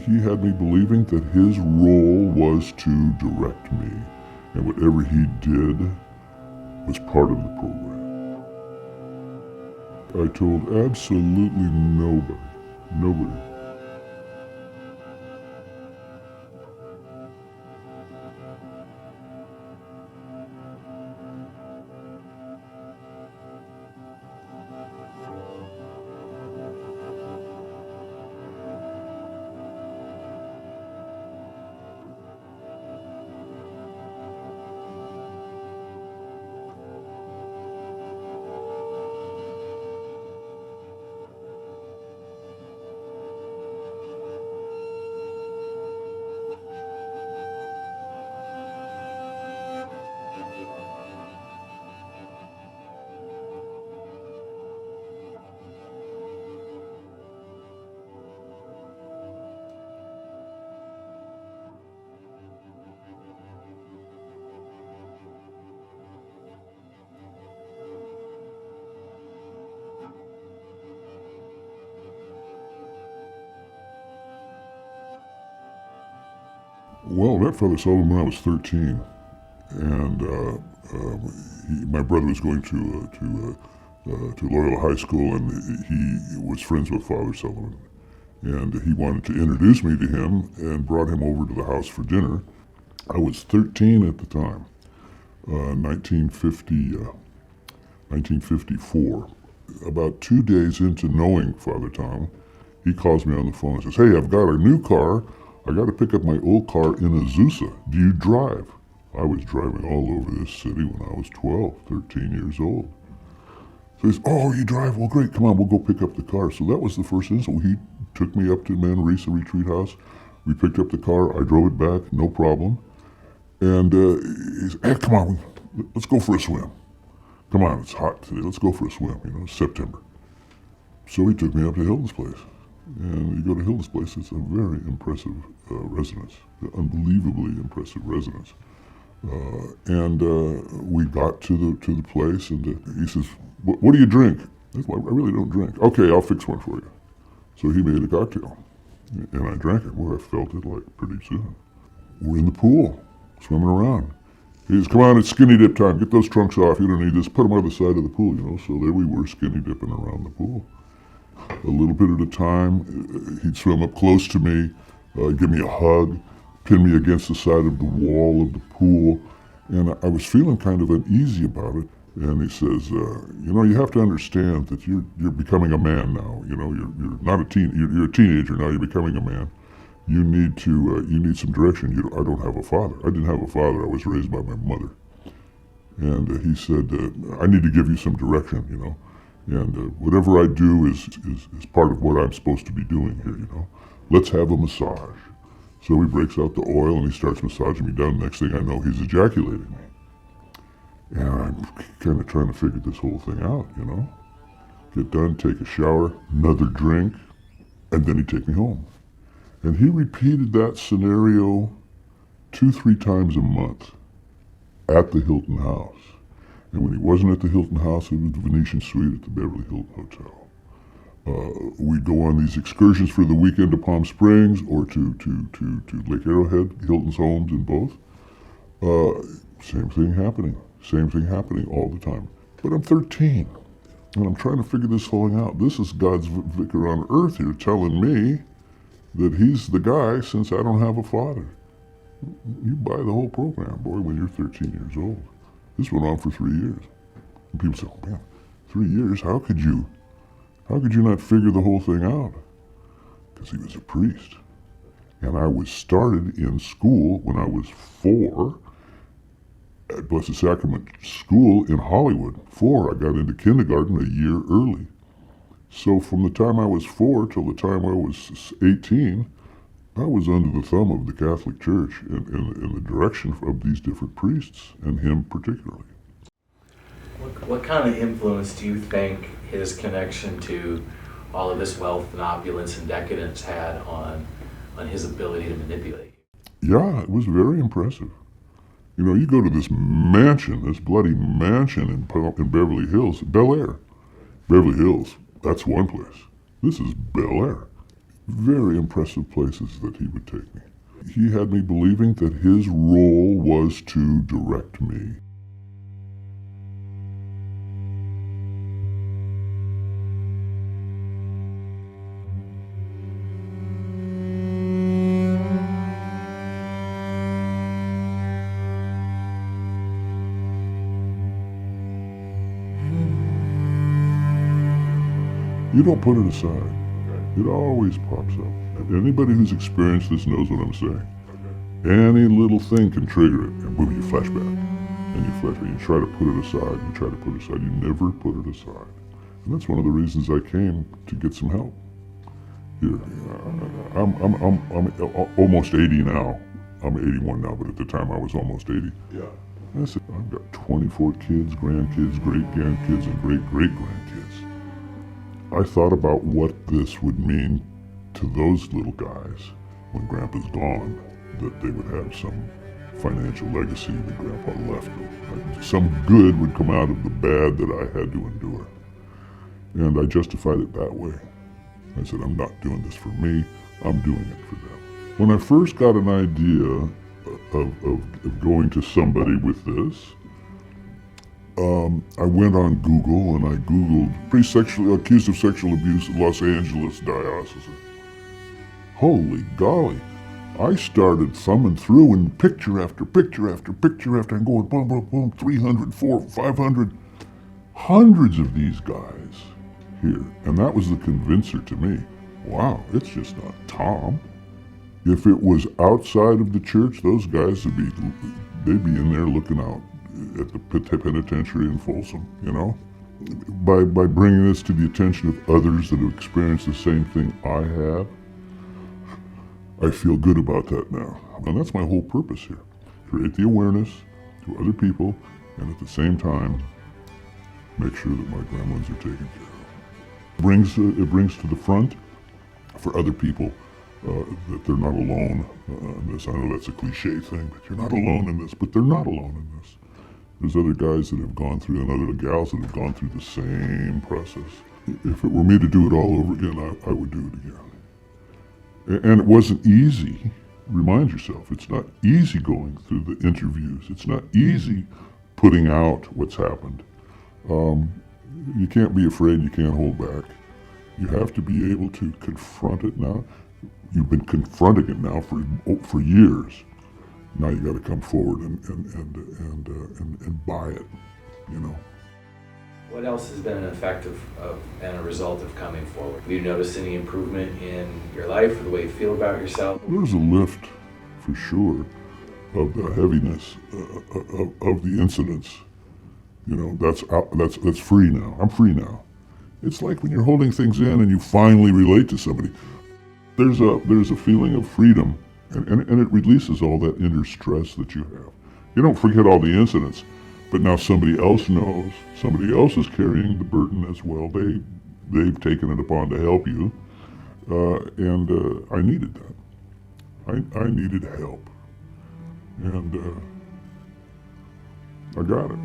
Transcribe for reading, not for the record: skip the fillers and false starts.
he had me believing that his role was to direct me, and whatever he did was part of the program. I told absolutely nobody. Well, I met Father Sullivan when I was 13, and my brother was going to Loyola High School, and he was friends with Father Sullivan, and he wanted to introduce me to him and brought him over to the house for dinner. I was 13 at the time, 1954. About 2 days into knowing Father Tom, he calls me on the phone and says, "Hey, I've got a new car. I got to pick up my old car in Azusa. Do you drive?" I was driving all over this city when I was 12, 13 years old. So he says, "Oh, you drive? Well, great. Come on, we'll go pick up the car." So that was the first incident. He took me up to Manresa Retreat House. We picked up the car. I drove it back, no problem. And he said, "Hey, come on, let's go for a swim. Come on, it's hot today. Let's go for a swim. It's September." So he took me up to Hilton's place. And you go to Hilton's place, it's a very impressive residence, unbelievably impressive residence. We got to the place, and he says, what do you drink?" I said, "I really don't drink." "Okay, I'll fix one for you." So he made a cocktail, and I drank it. Well, I felt it like pretty soon. We're in the pool, swimming around. He says, "Come on, it's skinny dip time. Get those trunks off. You don't need this. Put them on the side of the pool, So there we were, skinny dipping around the pool. A little bit at a time, he'd swim up close to me, give me a hug, pin me against the side of the wall of the pool, and I was feeling kind of uneasy about it. And he says, "You have to understand that you're becoming a man now. You're not you're a teenager now. You're becoming a man. You need some direction. I don't have a father. I didn't have a father. I was raised by my mother." And he said, "I need to give you some direction. And whatever I do is part of what I'm supposed to be doing here, Let's have a massage." So he breaks out the oil and he starts massaging me down. Next thing I know, he's ejaculating me. And I'm kind of trying to figure this whole thing out, Get done, take a shower, another drink, and then he'd take me home. And he repeated that scenario 2-3 times a month at the Hilton House. And when he wasn't at the Hilton House, it was the Venetian Suite at the Beverly Hilton Hotel. We'd go on these excursions for the weekend to Palm Springs or to Lake Arrowhead, Hilton's homes in both. Same thing happening all the time. But I'm 13, and I'm trying to figure this whole thing out. This is God's vicar on earth here telling me that he's the guy since I don't have a father. You buy the whole program, boy, when you're 13 years old. This went on for 3 years. And people say, "Oh man, 3 years? How could you not figure the whole thing out?" Because he was a priest. And I was started in school when I was 4 at Blessed Sacrament School in Hollywood. 4, I got into kindergarten a year early. So from the time I was 4 till the time I was 18, I was under the thumb of the Catholic Church in the direction of these different priests, and him particularly. What kind of influence do you think his connection to all of this wealth and opulence and decadence had on his ability to manipulate you? Yeah, it was very impressive. You go to this mansion, this bloody mansion in Beverly Hills, Bel Air. Beverly Hills, that's one place. This is Bel Air. very impressive places that he would take me. He had me believing that his role was to direct me. You don't put it aside. It always pops up. And anybody who's experienced this knows what I'm saying. Any little thing can trigger it, and boom, you flashback. And you flashback. You try to put it aside. You try to put it aside. You never put it aside. And that's one of the reasons I came to get some help. Here, I'm almost 80 now. I'm 81 now, but at the time I was almost 80. Yeah. I said, I've got 24 kids, grandkids, great-grandkids, and great-great-grandkids. I thought about what this would mean to those little guys when Grandpa's gone, that they would have some financial legacy that Grandpa left them. Like some good would come out of the bad that I had to endure. And I justified it that way. I said, I'm not doing this for me, I'm doing it for them. When I first got an idea of going to somebody with this, I went on Google and I Googled accused of sexual abuse in Los Angeles Diocesan. Holy golly. I started thumbing through and picture after picture after picture after, and going boom, boom, boom, 300, 400, 500, hundreds of these guys here. And that was the convincer to me. Wow, it's just not Tom. If it was outside of the church, those guys they'd be in there looking out at the penitentiary in Folsom, you know? By bringing this to the attention of others that have experienced the same thing I have, I feel good about that now. And that's my whole purpose here. Create the awareness to other people, and at the same time, make sure that my grandmas are taken care of. It brings to the front for other people that they're not alone in this. I know that's a cliche thing, but you're not alone in this, but they're not alone in this. There's other guys that have gone through, and other gals that have gone through the same process. If it were me to do it all over again, I would do it again. And it wasn't easy. Remind yourself, it's not easy going through the interviews. It's not easy putting out what's happened. You can't be afraid, you can't hold back. You have to be able to confront it now. You've been confronting it now for years. Now you got to come forward and buy it, you know. What else has been an effect and a result of coming forward? Have you noticed any improvement in your life or the way you feel about yourself? There's a lift, for sure, of the heaviness of the incidents. You know, that's free now. I'm free now. It's like when you're holding things in and you finally relate to somebody. There's a feeling of freedom, and it releases all that inner stress that you have. You don't forget all the incidents, but now somebody else knows. Somebody else is carrying the burden as well. They've taken it upon to help you, and I needed that. I needed help, and I got it.